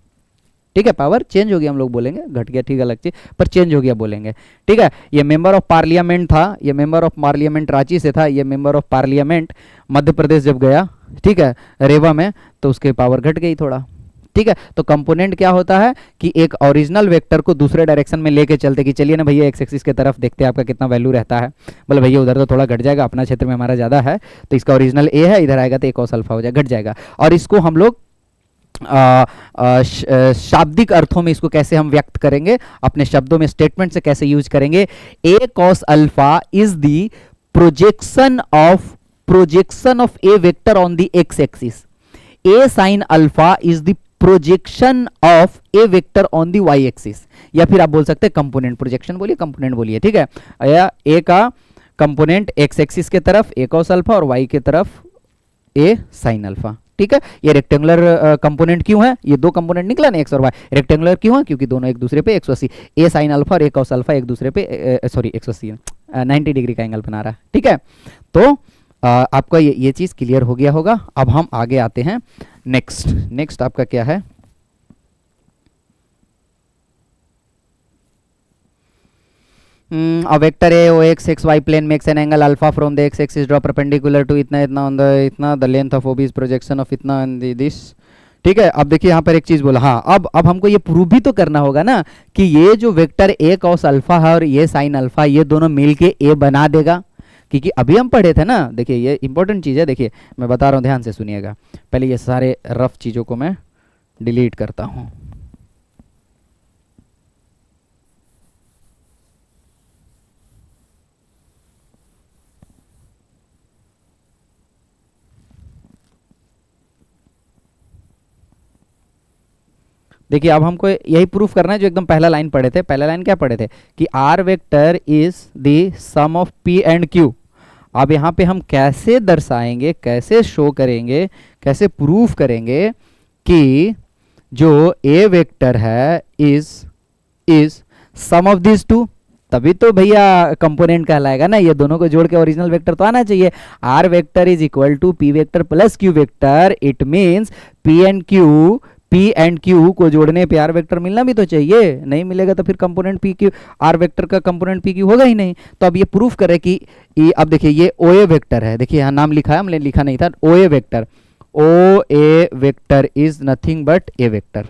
ठीक है, पावर चेंज हो गया, हम लोग बोलेंगे घट गया, ठीक है, अलग चीज पर चेंज हो गया बोलेंगे, ठीक है। ये मेंबर ऑफ पार्लियामेंट था, ये मेंबर ऑफ पार्लियामेंट रांची से था, ये member of parliament Madhya Pradesh जब गया, ठीक है, रेवा में, तो उसके पावर घट गई थोड़ा, ठीक है। तो कंपोनेंट क्या होता है कि एक ओरिजिनल वेक्टर को दूसरे डायरेक्शन में लेके चलते कि चलिए ना भैया एक्स एक्सिस की तरफ देखते हैं आपका कितना वैल्यू रहता है, बोले भैया उधर तो थोड़ा घट जाएगा, अपना क्षेत्र में हमारा ज़्यादा है तो इसका ओरिजिनल ए है, इधर आएगा तो एक कॉस अल्फा हो जाएगा, घट जाएगा। और इसको हम लोग शाब्दिक अर्थों में इसको कैसे हम व्यक्त करेंगे, अपने शब्दों में स्टेटमेंट से कैसे यूज करेंगे, A cos alpha is the projection of A vector on the X axis, A sine alpha is the projection of A vector on the Y axis, या फिर आप बोल सकते हैं कंपोनेंट, प्रोजेक्शन बोलिए कंपोनेंट बोलिए, ठीक है, या ए का कंपोनेंट एक्स एक्सिस के तरफ ए कॉस अल्फा और वाई के तरफ ए साइन अल्फा, ठीक है। ये रेक्टेंगुलर कंपोनेंट क्यों है, ये दो कंपोनेंट निकला ना एक्स और वाई, रेक्टेंगुलर क्यों है, क्योंकि दोनों एक दूसरे पे 180, ए साइन अल्फा और ए कॉस अल्फा एक दूसरे पे सॉरी 180 90 डिग्री का एंगल बना रहा है, ठीक है। तो आपका ये चीज क्लियर हो गया होगा। अब हम आगे आते हैं, नेक्स्ट आपका क्या है, a vector a o x x y plane makes an angle alpha from the x axis draw perpendicular to इतना on the इतना the length of ob is projection of इतना and this, ठीक है। अब देखिए यहाँ पर एक चीज बोला, हाँ अब हमको ये प्रूव भी तो करना होगा ना कि ये जो वेक्टर a cos अल्फा है और ये साइन अल्फा, ये दोनों मिलके a बना देगा, क्योंकि अभी हम पढ़े थे ना, देखिए ये इंपॉर्टेंट चीज है, देखिए मैं बता रहा हूँ ध्यान से सुनिएगा, पहले ये सारे रफ चीजों को मैं डिलीट करता हूँ। देखिए अब हमको यही प्रूफ करना है जो एकदम पहला लाइन पढ़े थे, पहला लाइन क्या पढ़े थे कि R vector is the sum of P and Q. अब यहाँ पे हम कैसे दर्शाएंगे, कैसे शो करेंगे, कैसे प्रूफ करेंगे कि जो ए वेक्टर है is sum of this two, तभी तो भैया कंपोनेंट कहलाएगा ना, ये दोनों को जोड़ के ओरिजिनल वेक्टर तो आना चाहिए। R vector is equal to P vector plus Q vector, it means P and Q को जोड़ने पे आर वेक्टर मिलना भी तो चाहिए, नहीं मिलेगा तो फिर component P Q, R vector का कंपोनेंट पी क्यू होगा ही नहीं। तो अब ये प्रूफ करे कि अब देखिए ये ओ ए वेक्टर है, देखिए यहाँ नाम लिखा है, हमने लिखा नहीं था, O A vector is nothing but A vector,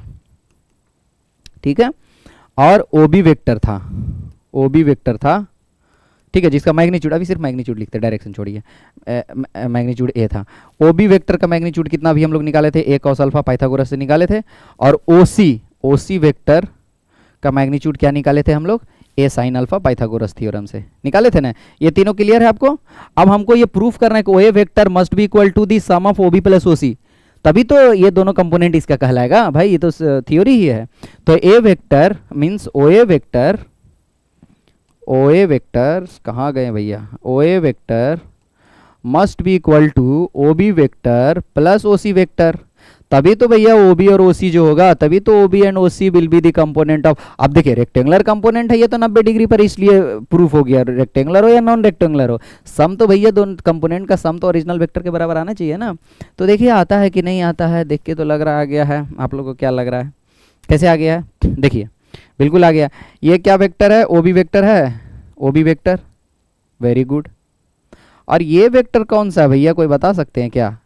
ठीक है। और ओ बी वेक्टर था, ठीक है, जिसका मैग्नीट्यूड, अभी सिर्फ मैग्नीट्यूड लिखते हैं, डायरेक्शन छोड़िए, मैग्नीट्यूड ए था। ओ बी वेक्टर का मैग्नीट्यूड कितना भी हम लोग निकाले थे, ए कॉस अल्फा पाइथागोरस से निकाले थे। और ओ सी वेक्टर का मैग्नीट्यूड क्या निकाले थे हम लोग, ए साइन अल्फा पाइथागोरस थ्योरम से निकाले थे ना। ये तीनों क्लियर है आपको। अब हमको ये प्रूफ करना है कि O A vector must be equal to the sum of O B plus O C, तभी तो ये दोनों कंपोनेंट इसका कहलाएगा भाई, ये तो थ्योरी ही है। तो A vector means O A vector कहाँ गए भैया, O A vector must be equal to O B vector plus O C vector, तभी तो भैया ओ बी और ओ सी जो होगा, तभी तो O B and O C will be the component of. अब देखिए रेक्टेंगुलर कंपोनेंट है ये तो 90 डिग्री पर, इसलिए प्रूफ हो गया, रेक्टेंगुलर हो या नॉन रेक्टेंगुलर हो, सम तो भैया दोनों कंपोनेंट का सम तो ओरिजिनल वेक्टर के बराबर आना चाहिए ना। तो देखिए आता है कि नहीं आता है, देख के तो लग रहा आ गया है, आप लोगों को क्या लग रहा है, कैसे आ गया है, देखिए बिल्कुल आ गया। ये क्या वेक्टर है, ओ बी वेक्टर है, O B vector, very good. और ये वेक्टर कौन सा है भैया, कोई बता सकते हैं क्या,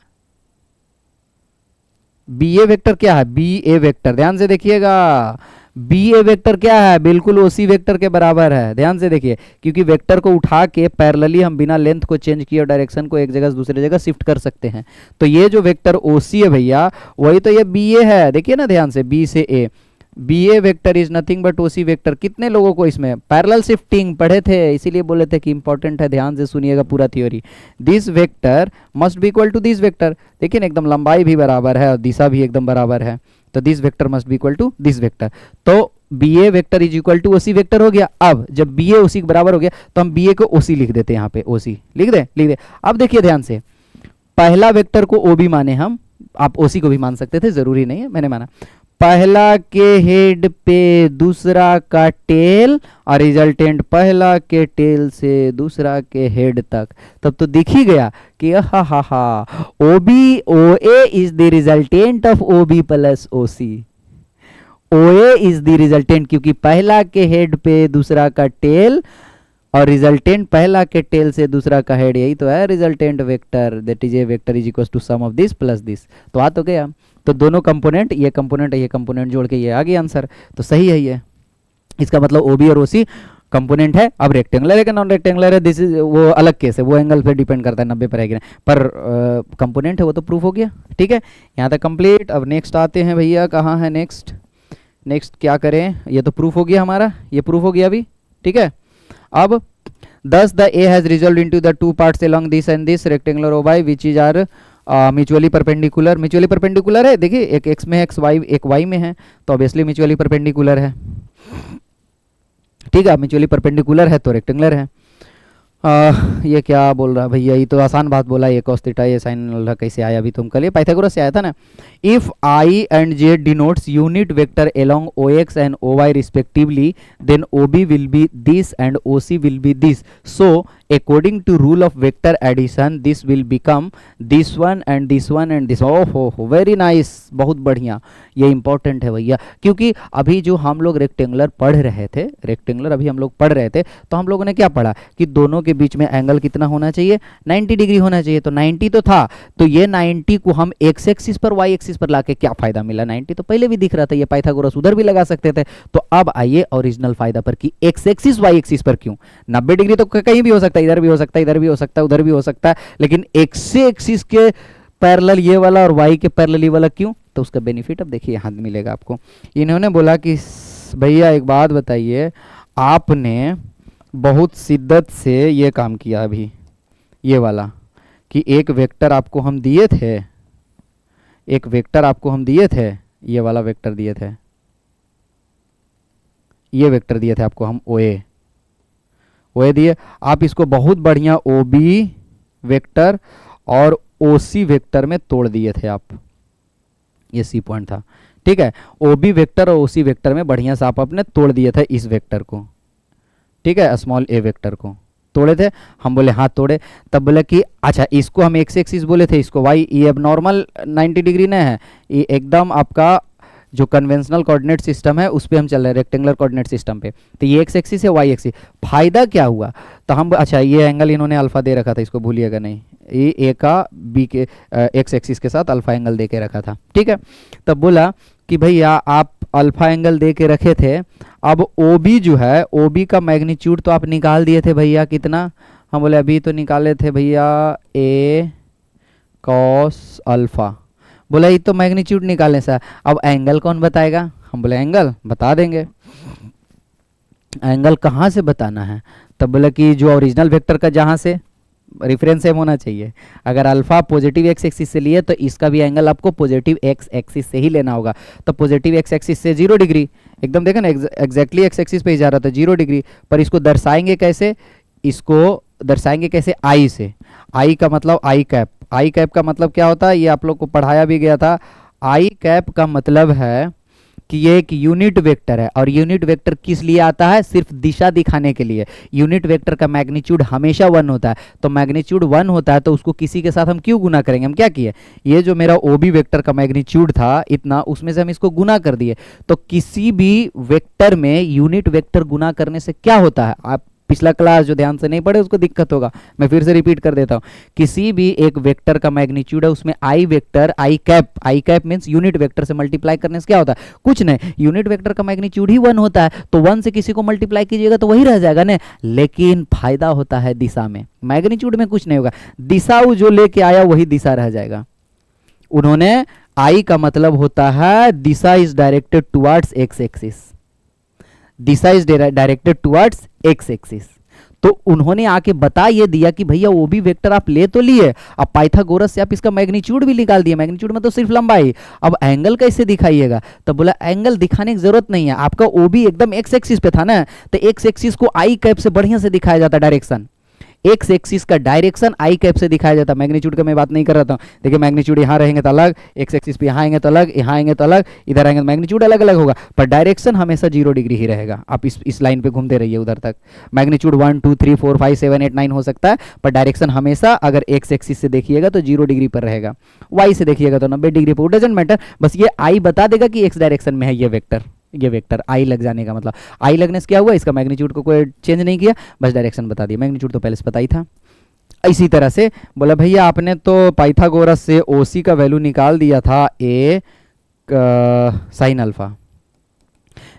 बी ए वेक्टर क्या है, बी ए वेक्टर ध्यान से देखिएगा, बी ए वेक्टर क्या है, बिल्कुल ओसी वेक्टर के बराबर है, ध्यान से देखिए, क्योंकि वेक्टर को उठा के पैरेलली हम बिना लेंथ को चेंज किए और डायरेक्शन को एक जगह से दूसरी जगह शिफ्ट कर सकते हैं। तो ये जो वेक्टर ओसी है भैया, वही तो ये बी ए है, देखिए ना ध्यान से, बी से A, B A vector is nothing but OC vector. कितने लोगों को इसमें पैरेलल शिफ्टिंग पढ़े थे, इसीलिए बोले थे कि इंपॉर्टेंट है, ध्यान से सुनिएगा पूरा theory. This vector must be equal to this vector, देखिए ना एकदम लंबाई भी बराबर है और दिशा भी एकदम बराबर है, तो this vector must be equal to this vector. तो B A vector is equal to OC vector हो गया। अब जब बी ए ओसी के बराबर हो गया तो हम बी ए को ओसी लिख देते हैं, यहाँ पे ओसी लिख दे। अब देखिए ध्यान से, पहला वेक्टर को ओ बी माने हम, आप ओसी को भी मान सकते थे, जरूरी नहीं है, मैंने माना। पहला के हेड पे दूसरा का टेल और रिजल्टेंट पहला के टेल से दूसरा के हेड तक, तब तो दिख ही गया कि हा O B O A is the resultant of O B plus O C. O A is the resultant, क्योंकि पहला के हेड पे दूसरा का टेल और रिजल्टेंट पहला के टेल से दूसरा का हेड, यही तो है resultant vector, that is A vector is equal to sum of this plus this. तो आ तो गया, तो दोनों कंपोनेंट, ये कंपोनेंट जोड़ के ये आ गया आंसर, तो सही है ये। इसका मतलब ओ बी और ओ सी कंपोनेंट है। अब रेक्टेंगुलर है कि नॉन रेक्टेंगुलर है, दिस इज वो अलग केस है, वो एंगल पे डिपेंड करता है 90 पर है कि नहीं, पर कंपोनेंट है वो तो प्रूफ हो गया। ठीक है, यहाँ तक कंप्लीट। अब नेक्स्ट आते हैं भैया, कहाँ है नेक्स्ट क्या करें, ये तो प्रूफ हो गया हमारा, ये प्रूफ हो गया अभी। ठीक है, अब thus the A has resolved into the two parts along this and this rectangular OY which is are mutually perpendicular है। देखिए एक x में है, एक y में है, तो ऑब्वियसली म्यूचुअली परपेंडिकुलर है। ठीक है, म्यूचुअली परपेंडिकुलर है तो रेक्टेंगुलर है। ये क्या बोल रहा है भैया, ये तो आसान बात बोला, ये cos थीटा ये sin कैसे आया, अभी तुम कल ये पाइथागोरस से आया था ना। If I and J denotes unit vector along OX and OY respectively, then OB will be this and OC will be this. So according to rule of vector addition, this will become this one and this one and this। ओहो very nice, बहुत बढ़िया, ये important है भैया, क्योंकि अभी जो हम लोग रेक्टेंगुलर पढ़ रहे थे, तो हम लोगों ने क्या पढ़ा कि दोनों के बीच में एंगल कितना होना चाहिए, 90 डिग्री होना चाहिए। तो 90 तो था, तो ये 90 को हम एक्स एक्सिस पर वाई एक्सिस पर लाके क्या फायदा मिला, 90 तो पहले भी दिख रहा था, ये पाइथागोरस उधर भी लगा सकते थे। तो अब आइए ओरिजिनल फायदा पर कि एक्स एक्सिस वाई एक्सिस पर क्यों, 90 डिग्री तो कहीं भी हो सकता है, इधर भी हो सकता है, इधर भी हो सकता है, उधर भी हो सकता है, लेकिन एक्स एक्सिस के पैरेलल ये वाला और वाई के पैरेलल ये वाला क्यों, तो उसका बेनिफिट अब देखिए यहाँ मिलेगा आपको। इन्होंने बोला कि भैया एक बात बताइए, आपने बहुत शिद्दत से ये काम किया अभी, ये वाला कि एक वेक्टर आपको हम दिए थे, ये वाला वेक्टर दिए थे, ये वेक्टर दिए थे आपको हम ओए दिए, आप इसको बहुत बढ़िया ओ बी वेक्टर और ओ सी वेक्टर में तोड़ दिए थे आप, ये सी पॉइंट था। ठीक है, ओ बी वेक्टर और ओ सी वेक्टर में बढ़िया से आप अपने तोड़ दिए थे इस वेक्टर को। ठीक है, स्मॉल ए वेक्टर को तोड़े थे, हम बोले हाँ तोड़े, तब बोले कि अच्छा इसको हम एक्स एक्सिस बोले थे, इसको वाई, ये अब नॉर्मल 90 डिग्री नहीं है, ये एकदम आपका जो कन्वेंशनल कोऑर्डिनेट सिस्टम है उस पर हम चल रहे हैं, रेक्टेंगुलर कोऑर्डिनेट सिस्टम पे, तो ये एक्स एक्सिस है वाई एक्सिस। फायदा क्या हुआ, तो हम अच्छा ये एंगल इन्होंने अल्फा दे रखा था, इसको भूलिएगा नहीं, ये ए का बी के एक्स एक्सिस के साथ अल्फा एंगल दे के रखा था। ठीक है, तब बोला कि भैया आप अल्फा एंगल दे के रखे थे, अब ओ बी जो है, ओ बी का मैग्नीट्यूड तो आप निकाल दिए थे भैया, कितना, हम बोले अभी तो निकाले थे भैया ए कॉस अल्फा, बोला ये तो मैग्नीट्यूड निकालें सर, अब एंगल कौन बताएगा, हम बोले एंगल बता देंगे। एंगल कहाँ से बताना है, तब बोला कि जो ओरिजिनल वेक्टर का जहाँ से रेफरेंस सेम होना चाहिए, अगर अल्फा पॉजिटिव एक्स एक्सिस से लिए तो इसका भी एंगल आपको पॉजिटिव एक्स एक्सिस से ही लेना होगा। तो पॉजिटिव एक्स एक्सिस से 0 डिग्री, एकदम देखा ना एग्जैक्टली एक्स एक्सिस पे ही जा रहा था 0 डिग्री, पर इसको दर्शाएंगे कैसे, इसको दर्शाएंगे कैसे, आई से, आई का मतलब आई कैप, आई कैप का मतलब क्या होता है, ये आप लोग को पढ़ाया भी गया था। आई कैप का मतलब है कि ये एक यूनिट वेक्टर है, और यूनिट वेक्टर किस लिए आता है, सिर्फ दिशा दिखाने के लिए। यूनिट वेक्टर का मैग्नीट्यूड हमेशा 1 होता है, तो मैग्नीट्यूड 1 होता है तो उसको किसी के साथ हम क्यों गुना करेंगे, हम क्या किए, ये जो मेरा ओ बी वेक्टर का मैग्नीट्यूड था इतना, उसमें से हम इसको गुना कर दिए। तो किसी भी वेक्टर में यूनिट वेक्टर गुना करने से क्या होता है, आप पिछला क्लास जो ध्यान से नहीं पढ़े उसको दिक्कत होगा, मैं फिर से रिपीट कर देता हूँ। किसी भी एक वेक्टर का मैग्नीट्यूड है, उसमें आई वेक्टर, आई कैप मीन्स यूनिट वेक्टर से मल्टीप्लाई करने से क्या होता है, कुछ नहीं, यूनिट वेक्टर का मैग्नीट्यूड ही 1 होता है, तो 1 से किसी को मल्टीप्लाई कीजिएगा तो वही रह जाएगा ना। लेकिन फायदा होता है दिशा में, मैग्नीट्यूड में कुछ नहीं होगा, दिशा जो लेके आया वही दिशा रह जाएगा। उन्होंने आई का मतलब होता है दिशा is directed towards X axis, दिशा is directed towards X axis. तो उन्होंने आके बता ये दिया कि भैया वो भी वेक्टर आप ले तो लिए, अब पाइथागोरस से आप इसका मैग्नीट्यूड भी निकाल दिए, मैग्नीट्यूड में तो सिर्फ लंबाई, अब एंगल कैसे दिखाइएगा, तो बोला एंगल दिखाने की जरूरत नहीं है, आपका ओ भी एकदम एक्स एक्सिस पे था ना, तो एक्स एक्सिस को आई कैप से बढ़िया से दिखाया जाता, डायरेक्शन एक्स एक्सिस का डायरेक्शन आई कैप से दिखाया जाता है। मैग्नीट्यूड का मैं बात नहीं कर रहा था, देखिए मैग्नीट्यूड यहाँ रहेंगे तो अलग, एक्स एक्सिस पे यहाँ आएंगे तो अलग, यहाँ आएंगे तो अलग, इधर आएंगे तो मैग्नीट्यूड अलग अलग होगा, पर डायरेक्शन हमेशा 0 डिग्री ही रहेगा। आप इस लाइन पे घूमते रहिए उधर तक, मैग्नीट्यूड 1 2 3 4 5 7 8 9 हो सकता है, पर डायरेक्शन हमेशा अगर एक्स एक्सिस से देखिएगा तो 0 डिग्री पर रहेगा, वाई से देखिएगा तो 90 डिग्री पर, डजंट मैटर, बस ये आई बता देगा कि एक्स डायरेक्शन में है ये वेक्टर आई लग जाने का मतलब, आई लगने से क्या हुआ, इसका मैग्नीट्यूड को कोई चेंज नहीं किया, बस डायरेक्शन बता दिया, मैग्नीट्यूड तो पहले से पता ही था। इसी तरह से बोला भैया आपने तो पाइथागोरस से ओसी का वैल्यू निकाल दिया था ए साइन अल्फा,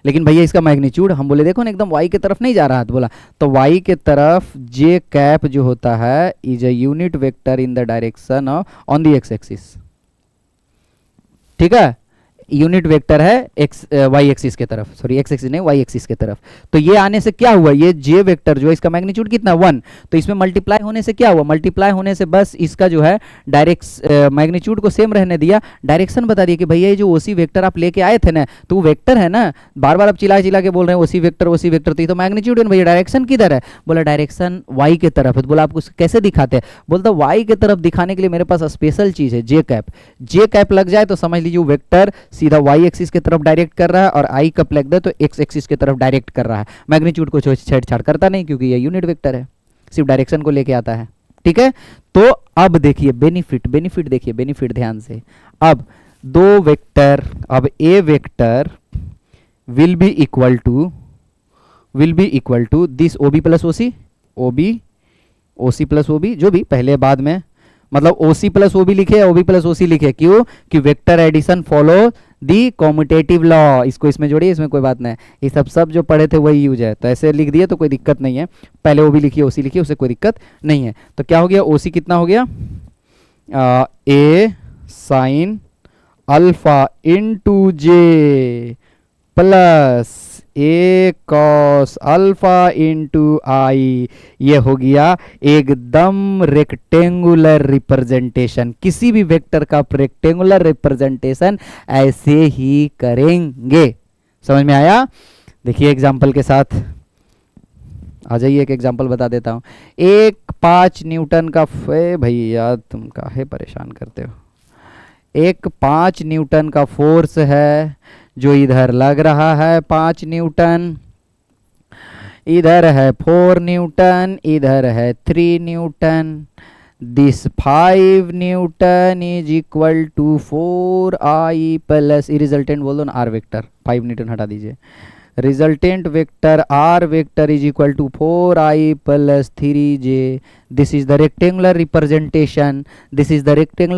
लेकिन भैया इसका मैग्नीट्यूड, हम बोले देखो ना एकदम वाई के तरफ नहीं जा रहा है, तो बोला तो वाई के तरफ जे कैप जो होता है is a unit vector in the direction on the X axis, ठीक है, यूनिट वेक्टर है एक्स वाई एक्सिस के तरफ, सॉरी एक्स एक्सिस नहीं वाई एक्सिस के तरफ। तो ये आने से क्या हुआ, ये जे वेक्टर जो है इसका मैग्नीट्यूड कितना 1, तो इसमें मल्टीप्लाई होने से क्या हुआ, मल्टीप्लाई होने से बस इसका जो है डायरेक्ट मैग्नीट्यूड को सेम रहने दिया, डायरेक्शन बता दिया कि भैया ये जो ओसी वेक्टर आप लेके आए थे ना, तो वो वेक्टर है ना, बार बार आप चिल्ला चिल्ला के बोल रहे हैं ओसी वेक्टर, तो ये तो मैग्नीट्यूड है भैया, डायरेक्शन किधर है, बोला डायरेक्शन वाई के तरफ है, तो बोला आपको कैसे दिखाते हैं, बोलता वाई के तरफ दिखाने के लिए मेरे पास स्पेशल चीज है जे कैप लग जाए तो समझ लीजिए वेक्टर सीधा वाई एक्सिस की तरफ डायरेक्ट कर रहा है, और आई कप लग दे तो एक्स एक्सिस की तरफ डायरेक्ट कर रहा है, मैग्नीट्यूड को छेड़छाड़ करता नहीं क्योंकि ये यूनिट वेक्टर है, सिर्फ डायरेक्शन को लेके आता है, ठीक है। तो अब देखिए बेनिफिट देखिए, बेनिफिट ध्यान से, अब दो वेक्टर, अब A vector will be equal to this OB plus OC, OC plus OB, जो भी पहले बाद में, मतलब ओसी प्लस ओबी लिखे या ओबी प्लस ओसी लिखे, क्यों कि vector addition follow the commutative law, इसको इसमें जोड़िए, इसमें कोई बात नहीं, ये सब जो पढ़े थे वही यूज है, तो ऐसे लिख दिए तो कोई दिक्कत नहीं है, पहले ओबी लिखिए ओसी लिखिए, उससे कोई दिक्कत नहीं है। तो क्या हो गया, ओसी कितना हो गया, ए साइन अल्फा इंटू जे प्लस ए कॉस अल्फा इंटू आई, ये हो गया एकदम रेक्टेंगुलर रिप्रेजेंटेशन, किसी भी वेक्टर का रेक्टेंगुलर रिप्रेजेंटेशन ऐसे ही करेंगे, समझ में आया। देखिए एग्जांपल के साथ आ जाइए, एक एग्जांपल बता देता हूं, एक 5 न्यूटन का, भैया तुम काहे परेशान करते हो, एक 5 न्यूटन का फोर्स है जो इधर लग रहा है 5 न्यूटन, इधर है 4 न्यूटन, इधर है 3 newton, this 5 newton is equal to 4i plus, resultant बोल दो ना आर वेक्टर, 5 न्यूटन हटा दीजिए, resultant vector R vector is equal to 4i plus 3j, this is the rectangular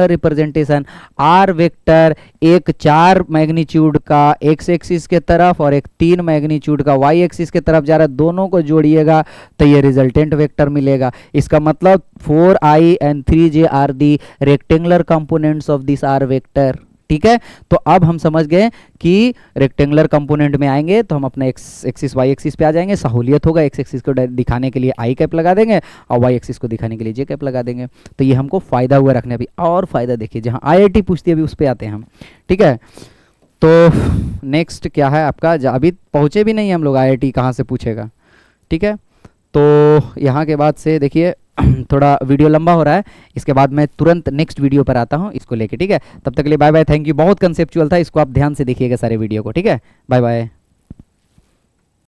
representation, R vector एक 4 मैग्नीट्यूड का x axis के तरफ और एक 3 मैग्नीट्यूड का वाई एक्सिस के तरफ जा रहा है, दोनों को जोड़िएगा तो ये रिजल्टेंट वेक्टर मिलेगा, इसका मतलब 4i and 3j are the rectangular components of this R vector, ठीक है। तो अब हम समझ गए कि रेक्टेंगुलर कंपोनेंट में आएंगे तो हम अपने एक्स एक्सिस वाई एक्सिस पे आ जाएंगे, सहूलियत होगा, एक्स एक्सिस को दिखाने के लिए आई कैप लगा देंगे और वाई एक्सिस को दिखाने के लिए जे कैप लगा देंगे, तो ये हमको फायदा हुआ रखने। अभी और फायदा देखिए, जहां आईआईटी पूछती है अभी उस पर आते हैं हम, ठीक है। तो नेक्स्ट क्या है आपका, अभी पहुंचे भी नहीं हम लोग, आईआईटी कहाँ से पूछेगा, ठीक है। तो यहाँ के बाद से देखिए थोड़ा वीडियो लंबा हो रहा है, इसके बाद मैं तुरंत नेक्स्ट वीडियो पर आता हूँ इसको लेके, ठीक है। तब तक के लिए बाय बाय, थैंक यू, बहुत कंसेप्चुअल था, इसको आप ध्यान से देखिएगा सारे वीडियो को, ठीक है, बाय बाय।